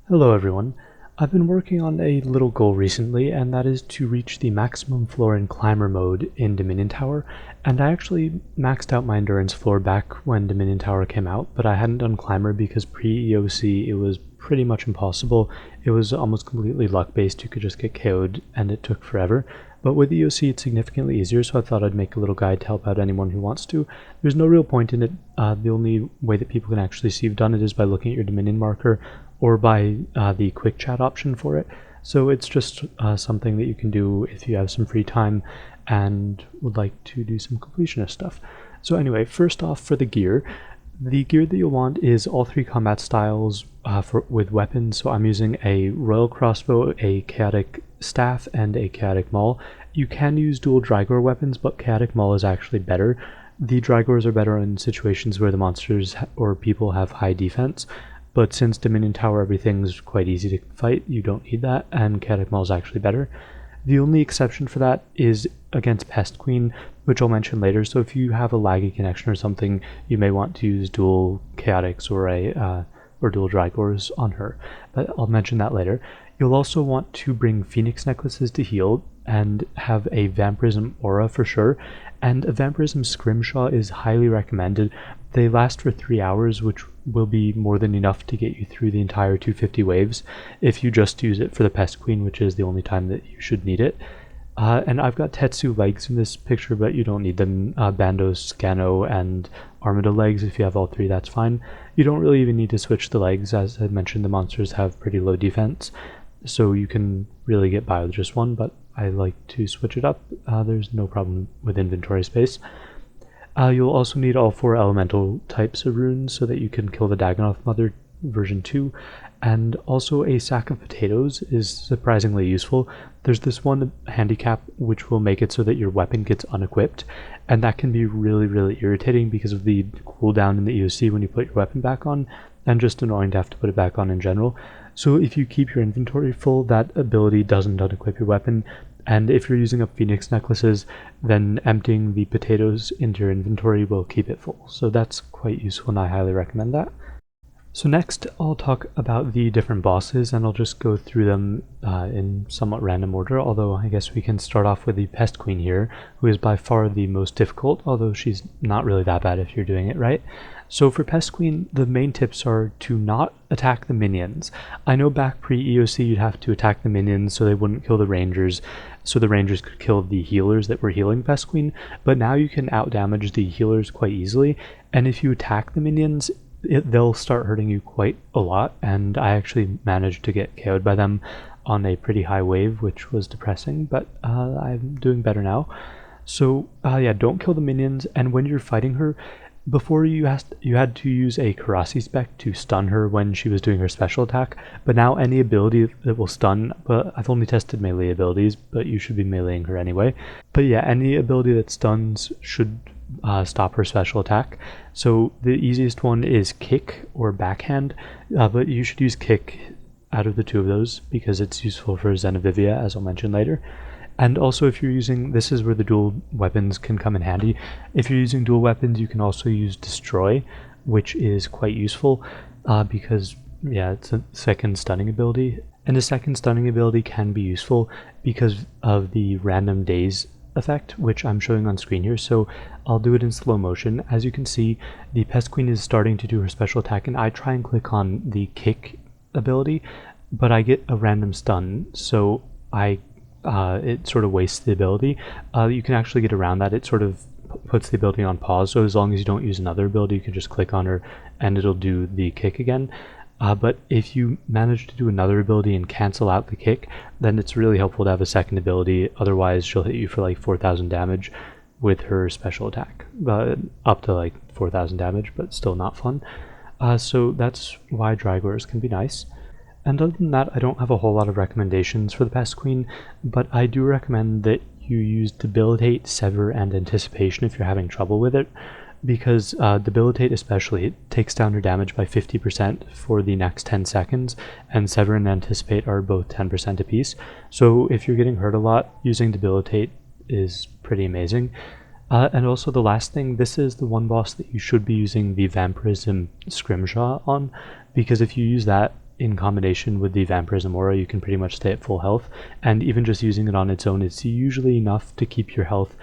Hello everyone. I've been working on a little goal recently, and that is to reach the maximum floor in climber mode in Dominion Tower, and I actually maxed out my endurance floor back when Dominion Tower came out, but I hadn't done climber because pre-EOC it was pretty much impossible. It was almost completely luck-based, you could just get KO'd and it took forever. But with EOC it's significantly easier, so I thought I'd make a little guide to help out anyone who wants to. There's no real point in it. The only way that people can actually see you've done it is by looking at your Dominion marker, or by the quick chat option for it. So it's just something that you can do if you have some free time and would like to do some completionist stuff. So anyway, first off, for the gear that you'll want is all three combat styles with weapons. So I'm using a royal crossbow, a chaotic staff, and a chaotic maul. You can use dual Drygor weapons, but chaotic maul is actually better. The Drygors are better in situations where the monsters or people have high defense, but since Dominion Tower everything's quite easy to fight, you don't need that, and chaotic maul is actually better. The only exception for that is against Pest Queen, which I'll mention later. So if you have a laggy connection or something, you may want to use dual chaotics or dual Drygors on her, but I'll mention that later. You'll also want to bring Phoenix necklaces to heal and have a vampirism aura for sure, and a vampirism scrimshaw is highly recommended. They last for 3 hours, which will be more than enough to get you through the entire 250 waves if you just use it for the Pest Queen, which is the only time that you should need it. And I've got Tetsu legs in this picture, but you don't need them. Bando, Scano, and Armada legs. If you have all three, that's fine. You don't really even need to switch the legs. As I mentioned, the monsters have pretty low defense, so you can really get by with just one, but I like to switch it up. There's no problem with inventory space. You'll also need all 4 elemental types of runes so that you can kill the Dagonoth Mother version 2, and also a sack of potatoes is surprisingly useful. There's this one handicap which will make it so that your weapon gets unequipped, and that can be really irritating because of the cooldown in the EOC when you put your weapon back on, and just annoying to have to put it back on in general. So if you keep your inventory full, that ability doesn't unequip your weapon, and if you're using up Phoenix necklaces, then emptying the potatoes into your inventory will keep it full. So that's quite useful, and I highly recommend that. So next, I'll talk about the different bosses, and I'll just go through them in somewhat random order, although I guess we can start off with the Pest Queen here, who is by far the most difficult, although she's not really that bad if you're doing it right. So for Pest Queen, the main tips are to not attack the minions. I know back pre-EOC you'd have to attack the minions so they wouldn't kill the rangers, so the rangers could kill the healers that were healing Pest Queen, but now you can outdamage the healers quite easily, and if you attack the minions, they'll start hurting you quite a lot, and I actually managed to get KO'd by them on a pretty high wave, which was depressing, but I'm doing better now. So yeah, don't kill the minions, and when you're fighting her, before you had to use a Karasi spec to stun her when she was doing her special attack, but now any ability that will stun, but I've only tested melee abilities, but you should be meleeing her anyway. But yeah, any ability that stuns should stop her special attack. So the easiest one is kick or backhand, but you should use kick out of the two of those because it's useful for Zenevivia, as I'll mention later. And also if you're using, this is where the dual weapons can come in handy. If you're using dual weapons, you can also use destroy, which is quite useful because yeah, it's a second stunning ability. And a second stunning ability can be useful because of the random days effect, which I'm showing on screen here, so I'll do it in slow motion. As you can see, the Pest Queen is starting to do her special attack, and I try and click on the kick ability, but I get a random stun, so it sort of wastes the ability. You can actually get around that. It sort of puts the ability on pause, so as long as you don't use another ability, you can just click on her and it'll do the kick again. But if you manage to do another ability and cancel out the kick, then it's really helpful to have a second ability, otherwise she'll hit you for like 4,000 damage with her special attack. Up to like 4,000 damage, but still not fun. So that's why Drygors can be nice. And other than that, I don't have a whole lot of recommendations for the Pest Queen, but I do recommend that you use Debilitate, Sever, and Anticipation if you're having trouble with it, because Debilitate especially, it takes down her damage by 50% for the next 10 seconds, and Sever and Anticipate are both 10% apiece. So if you're getting hurt a lot, using Debilitate is pretty amazing. And also the last thing, this is the one boss that you should be using the Vampirism Scrimshaw on, because if you use that, in combination with the vampirism aura, you can pretty much stay at full health, and even just using it on its own, it's usually enough to keep your health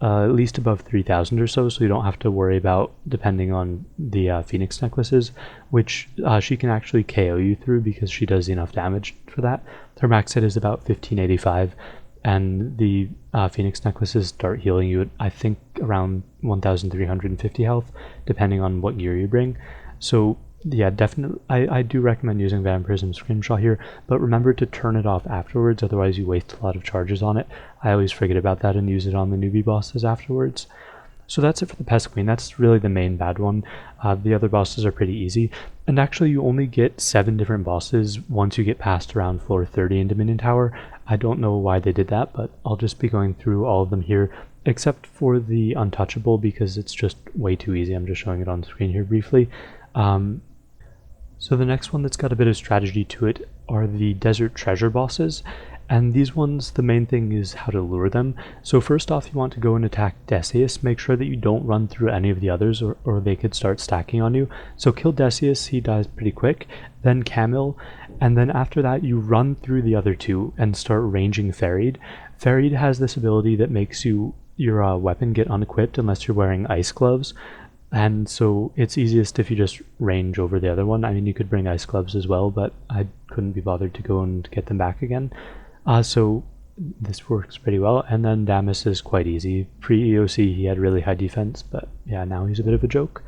at least above 3,000 or so you don't have to worry about depending on the Phoenix necklaces, which she can actually KO you through because she does enough damage for that. Her max hit is about 1585, and the Phoenix necklaces start healing you at, I think, around 1,350 health, depending on what gear you bring. So yeah, definitely, I do recommend using Vampirism Scrimshaw here, but remember to turn it off afterwards, otherwise you waste a lot of charges on it. I always forget about that and use it on the newbie bosses afterwards. So that's it for the Pest Queen. That's really the main bad one. The other bosses are pretty easy, and actually you only get 7 different bosses once you get past around floor 30 in Dominion Tower. I don't know why they did that, but I'll just be going through all of them here, except for the Untouchable because it's just way too easy. I'm just showing it on the screen here briefly. So the next one that's got a bit of strategy to it are the Desert Treasure bosses, and these ones, the main thing is how to lure them. So first off, you want to go and attack Decius. Make sure that you don't run through any of the others or they could start stacking on you. So kill Decius, he dies pretty quick, then Camille, and then after that you run through the other two and start ranging Farid. Farid has this ability that makes your weapon get unequipped unless you're wearing ice gloves. And so it's easiest if you just range over the other one. I mean, you could bring ice gloves as well, but I couldn't be bothered to go and get them back again. So this works pretty well. And then Damus is quite easy. Pre-EOC, he had really high defense, but yeah, now he's a bit of a joke.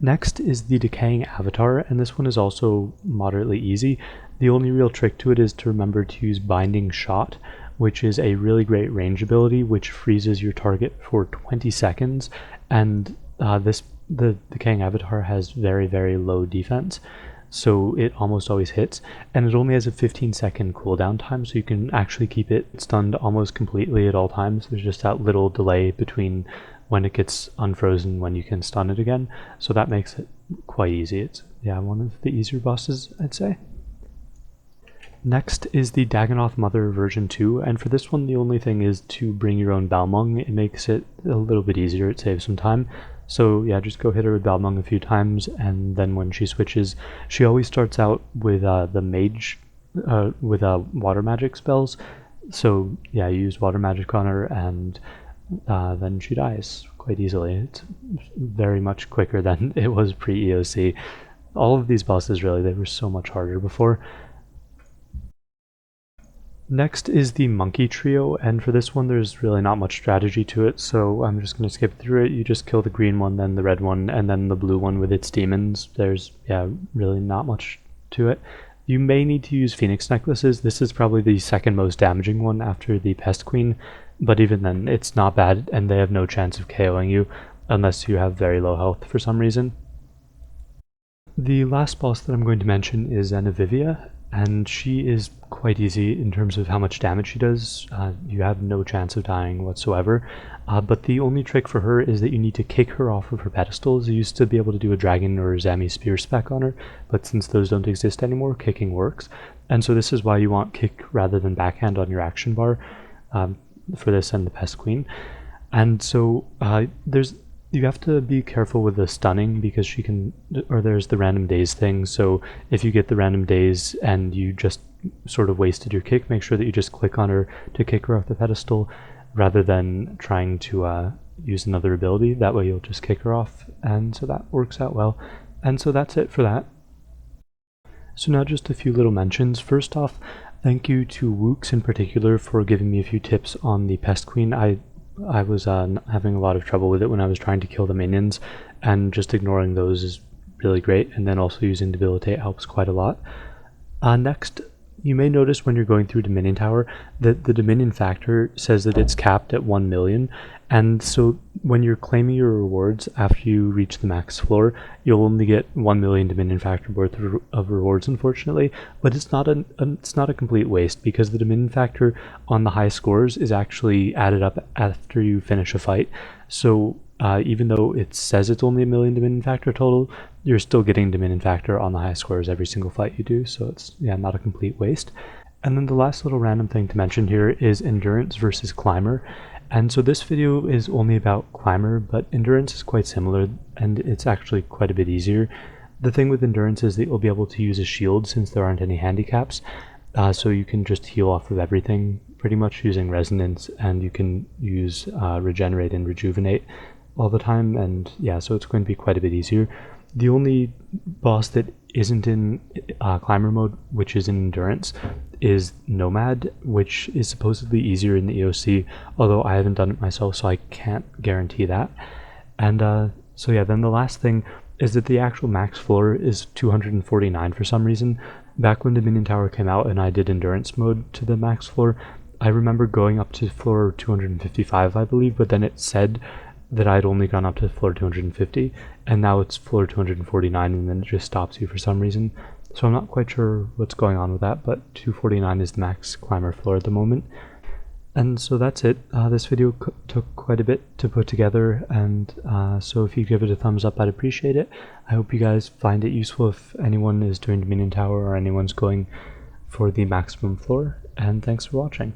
Next is the Decaying Avatar, and this one is also moderately easy. The only real trick to it is to remember to use Binding Shot, which is a really great range ability, which freezes your target for 20 seconds. And the Decaying Avatar has very, very low defense, so it almost always hits, and it only has a 15-second cooldown time, so you can actually keep it stunned almost completely at all times. There's just that little delay between when it gets unfrozen when you can stun it again, so that makes it quite easy. It's, yeah, one of the easier bosses, I'd say. Next is the Dagannoth Mother version 2, and for this one the only thing is to bring your own balmung. It makes it a little bit easier, it saves some time. So yeah, just go hit her with balmung a few times, and then when she switches, she always starts out with the mage, with water magic spells. So yeah, you use water magic on her, and then she dies quite easily. It's very much quicker than it was pre-EOC. All of these bosses, really, they were so much harder before. Next is the Monkey Trio, and for this one there's really not much strategy to it, so I'm just going to skip through it. You just kill the green one, then the red one, and then the blue one with its demons. There's, yeah, really not much to it. You may need to use Phoenix necklaces. This is probably the second most damaging one after the Pest Queen, but even then it's not bad, and they have no chance of KOing you unless you have very low health for some reason. The last boss that I'm going to mention is Zenevivia, and she is quite easy in terms of how much damage she does. You have no chance of dying whatsoever, but the only trick for her is that you need to kick her off of her pedestals. You used to be able to do a dragon or Zami spear spec on her, but since those don't exist anymore, kicking works, and so this is why you want kick rather than backhand on your action bar for this and the Pest Queen. And so you have to be careful with the stunning because she can, or there's the random daze thing. So if you get the random daze and you just sort of wasted your kick, make sure that you just click on her to kick her off the pedestal rather than trying to use another ability. That way you'll just kick her off, and so that works out well. And so that's it for that. So now just a few little mentions. First off, thank you to Wooks in particular for giving me a few tips on the Pest Queen. I was having a lot of trouble with it when I was trying to kill the minions, and just ignoring those is really great, and then also using debilitate helps quite a lot. Next, you may notice when you're going through Dominion Tower that the Dominion factor says that it's capped at 1 million, and so when you're claiming your rewards after you reach the max floor, you'll only get 1 million Dominion factor worth of rewards, unfortunately. But it's not a complete waste, because the Dominion factor on the high scores is actually added up after you finish a fight. So even though it says it's only 1 million Dominion factor total, you're still getting Dominion factor on the high scores every single fight you do, so it's, yeah, not a complete waste. And then the last little random thing to mention here is Endurance versus Climber. And so this video is only about Climber, but Endurance is quite similar, and it's actually quite a bit easier. The thing with endurance is that you'll be able to use a shield since there aren't any handicaps, so you can just heal off of everything pretty much using resonance, and you can use regenerate and rejuvenate all the time, and yeah, so it's going to be quite a bit easier. The only boss that isn't in climber mode, which is in endurance, is Nomad, which is supposedly easier in the EOC, although I haven't done it myself, so I can't guarantee that. And so yeah, then the last thing is that the actual max floor is 249 for some reason. Back when Dominion Tower came out and I did endurance mode to the max floor, I remember going up to floor 255, I believe, but then it said that I'd only gone up to floor 250, and now it's floor 249, and then it just stops you for some reason. So I'm not quite sure what's going on with that, but 249 is the max climber floor at the moment. And so that's it. This video took quite a bit to put together, and so if you give it a thumbs up, I'd appreciate it. I hope you guys find it useful if anyone is doing Dominion Tower or anyone's going for the maximum floor, and thanks for watching.